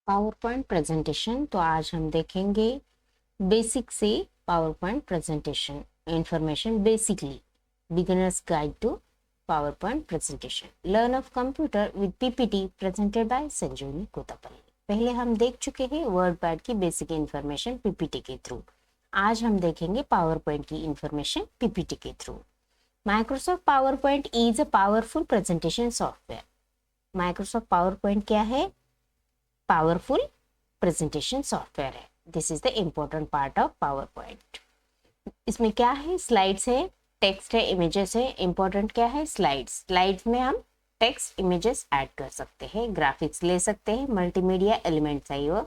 Power point presentation. तो आज हम देखेंगे बेसिक से power point presentation information, basically beginners guide to power point presentation, learn of computer with PPT presented by Sanjeevani Kotapalli. पहले हम देख चुके हैं वर्ड पैड की बेसिक इंफॉर्मेशन पीपीटी के थ्रू। आज हम देखेंगे पावर पॉइंट की इंफॉर्मेशन पीपीटी के through. Microsoft power point is a powerful presentation software. Microsoft power point क्या है? पावरफुल प्रेजेंटेशन सॉफ्टवेयर है। This is the important part of power point. इसमें क्या है? स्लाइड्स है, टेक्स्ट है, इमेजेस है। इम्पोर्टेंट क्या है? स्लाइड्स। स्लाइड्स में हम टेक्स्ट इमेजेस ऐड कर सकते हैं, ग्राफिक्स ले सकते हैं, मल्टीमीडिया एलिमेंट्स है वो,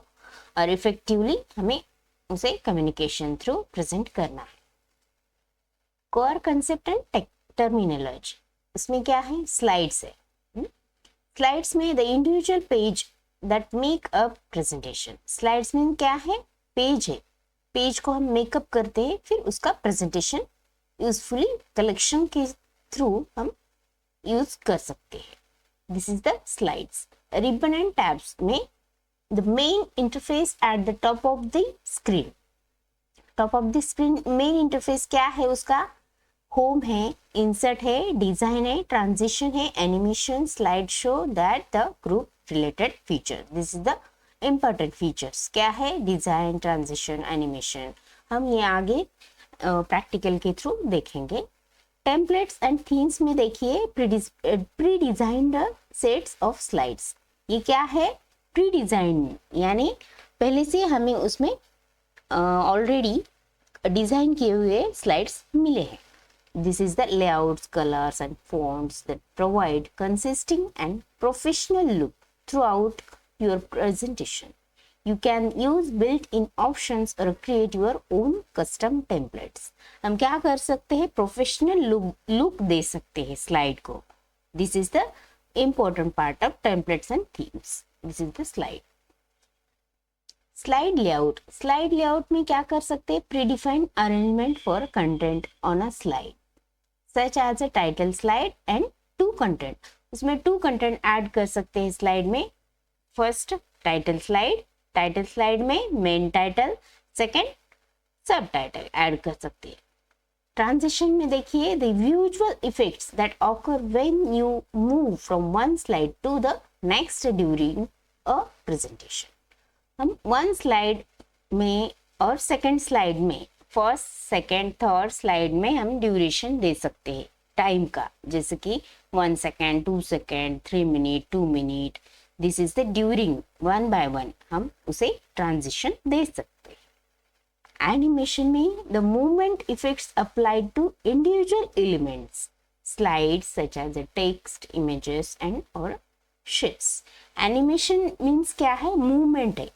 और इफेक्टिवली हमें उसे कम्युनिकेशन थ्रू प्रेजेंट करना है। Core concept and terminology. इसमें क्या है? स्लाइड्स है। स्लाइड्स में the individual page that make up presentation. Slides में क्या है? पेज है। पेज को हम मेकअप करते हैं, फिर उसका प्रेजेंटेशन यूजफुली कलेक्शन के थ्रू हम यूज कर सकते हैं। This is the slides. Ribbon and tabs में the main interface at the top of the screen. Top of the screen main interface क्या है उसका? होम है, इंसर्ट है, डिजाइन है, ट्रांजिशन है, animation, slide show, that the group related feature. This is the important features. क्या है? Design, transition, animation. हम ये आगे प्रैक्टिकल के थ्रू देखेंगे। टेम्पलेट्स एंड थीम्स में देखिए pre designed sets of slides. ये क्या है? प्री डिजाइन, यानी पहले से हमें उसमें ऑलरेडी डिजाइन किए हुए स्लाइड्स मिले हैं। This is the layouts, colors and fonts that provide consistent and professional look throughout your presentation. You can use built-in options or create your own custom templates. हम क्या कर सकते हैं? प्रोफेशनल लुक दे सकते हैं स्लाइड को। This is the important part of templates and themes. This is the slide. Slide layout. Slide layout में क्या कर सकते हैं? Predefined arrangement for content on a slide such as a title slide and two content. उसमें two content add कर सकते हैं slide में। First title slide, title slide में main title, second sub title add कर सकते हैं। ट्रांजिशन में देखिए the visual effects that occur when you move from one slide to the next during a presentation. हम वन स्लाइड में और second slide में, फर्स्ट, सेकेंड, थर्ड स्लाइड में हम ड्यूरेशन दे सकते हैं टाइम का, जैसे कि 1 second, 2 second, 3 minute, 2 minute. This is the during, one by one हम उसे ट्रांजिशन दे सकते हैं। एनिमेशन में the movement effects applied to individual elements slides such as the text, images and और शीट्स। एनिमेशन मीन्स क्या है? मूवमेंट है।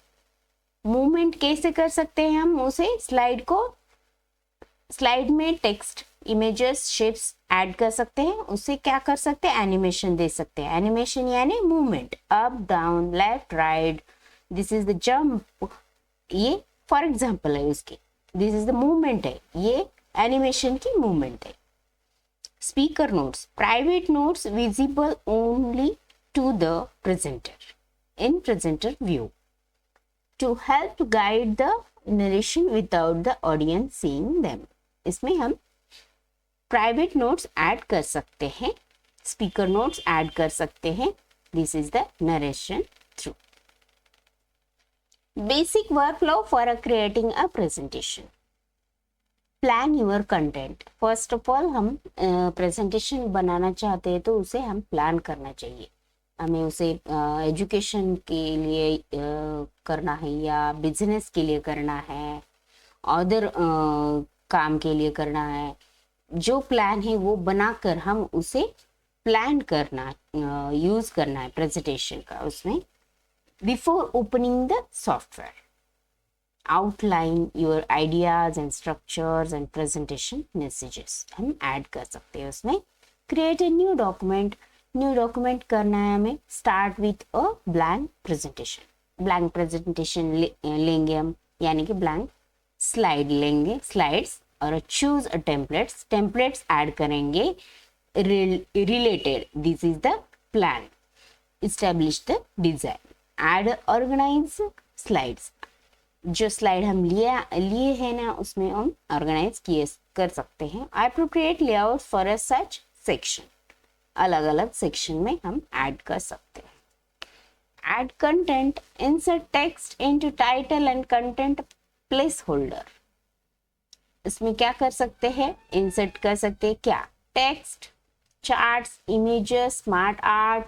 मूवमेंट कैसे कर सकते हैं हम उसे? स्लाइड को, स्लाइड में टेक्स्ट, इमेजेस, शेप्स ऐड कर सकते हैं, उसे क्या कर सकते हैं? एनिमेशन दे सकते हैं। एनिमेशन यानी movement, up down, left right. This is the jump, ये फॉर एग्जांपल है उसके। दिस इज द मूवमेंट है, ये एनिमेशन की मूवमेंट है। Speaker notes, private notes visible only to the presenter in presenter view to help guide the narration without the audience seeing them. इसमें हम private notes add कर सकते हैं, speaker notes add कर सकते हैं। This is the narration through. Basic workflow for creating a presentation. Plan your content. First of all हम presentation बनाना चाहते हैं तो उसे हम प्लान करना चाहिए। हमें उसे एजुकेशन के लिए करना है या बिजनेस के लिए करना है, अदर काम के लिए करना है। जो प्लान है वो बनाकर हम उसे प्लान करना, यूज करना है प्रेजेंटेशन का। उसमें before opening the software outline your ideas and structures and presentation messages हम ऐड कर सकते हैं उसमें। Create a new document. New document करना है हमें। Start with a blank presentation. Blank presentation लेंगे हम, यानी कि ब्लैंक स्लाइड लेंगे, स्लाइड्स, और choose a templates. Templates add करेंगे related. This is the plan. Establish the design. Add organise slides, जो स्लाइड हम लिए हैं ना उसमें हम ऑर्गेनाइज कर सकते हैं. Appropriate layout for a such section, अलग अलग सेक्शन में हम ऐड कर सकते हैं. Add content, insert text into title and content placeholder. इसमें क्या कर सकते हैं, इंसर्ट कर सकते हैं क्या, text, charts, images, smart art,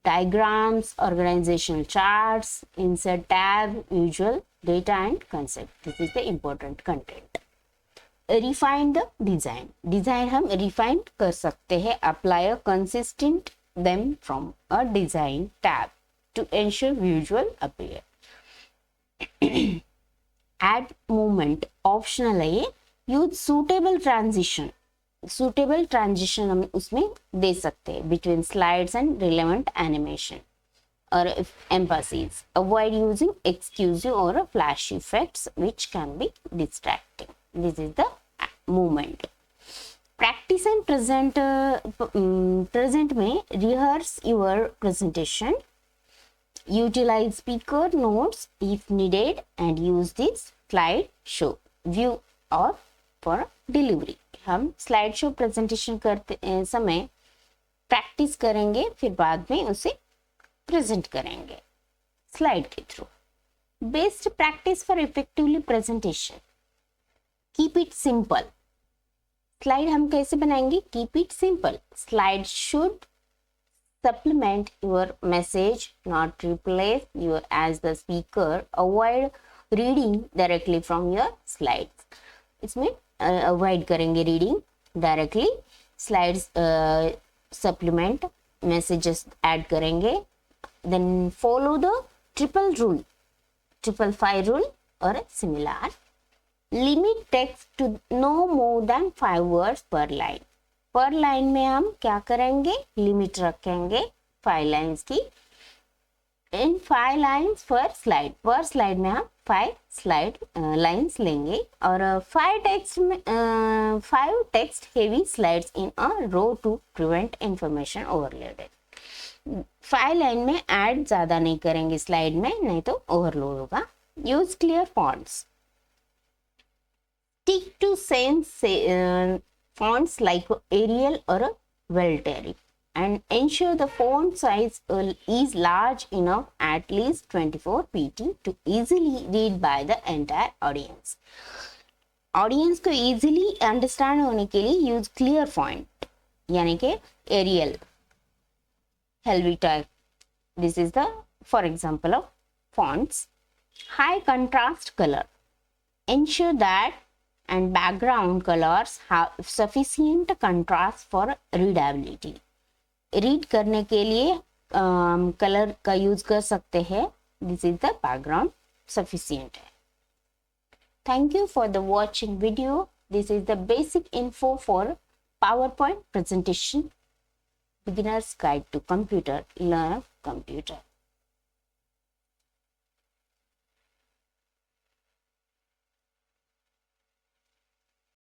diagrams, organizational charts, insert tab, usual data and concept. This is the important content. Refine the design, design हम रिफाइन कर सकते हैं. Apply a consistent theme from a design tab to ensure visual appeal. Add movement optional है. Use suitable transition, suitable transition हम उसमें दे सकते हैं between slides and relevant animation or emphases. Avoid using exclusive or flash effects which can be distracting. This is the movement. Practice and present में rehearse your presentation. Utilize speaker notes if needed and use this slide show view or for delivery. हम slide show presentation करते समय practice करेंगे, फिर बाद में उसे present करेंगे स्लाइड के through. Best practice for effectively presentation, keep it simple. Slide हम कैसे बनाएंगे, keep it simple. Slide should supplement your message, not replace you as the speaker. Avoid reading directly from your slides. इसमें avoid करेंगे reading directly. Slides supplement, messages add करेंगे. Then follow the triple rule, 555 rule or similar. Limit text to no more than 5 words per line. पर line में हम क्या करेंगे, limit रखेंगे 5 lines की. इन 5 लाइन्स पर स्लाइड में हम 5 लाइन्स लेंगे. और 5 text heavy slides in a row to prevent information overloaded. 5 line में ऐड ज़्यादा नहीं करेंगे स्लाइड में, नहीं तो ओवरलोड होगा. Use clear fonts, stick to same fonts like Arial or Velteri, and ensure the font size is large enough, at least 24 pt, to easily read by the entire audience. Audience को easily understand होने के लिए use clear font, यानी कि Arial, Helvetica. This is the for example of fonts. High contrast color, ensure that and background colors have sufficient contrast for readability. Read करने के लिए colour का यूज कर सकते हैं. This is the background sufficient है. Thank you for the watching video. This is the basic info for PowerPoint presentation, beginner's guide to computer, learn computer.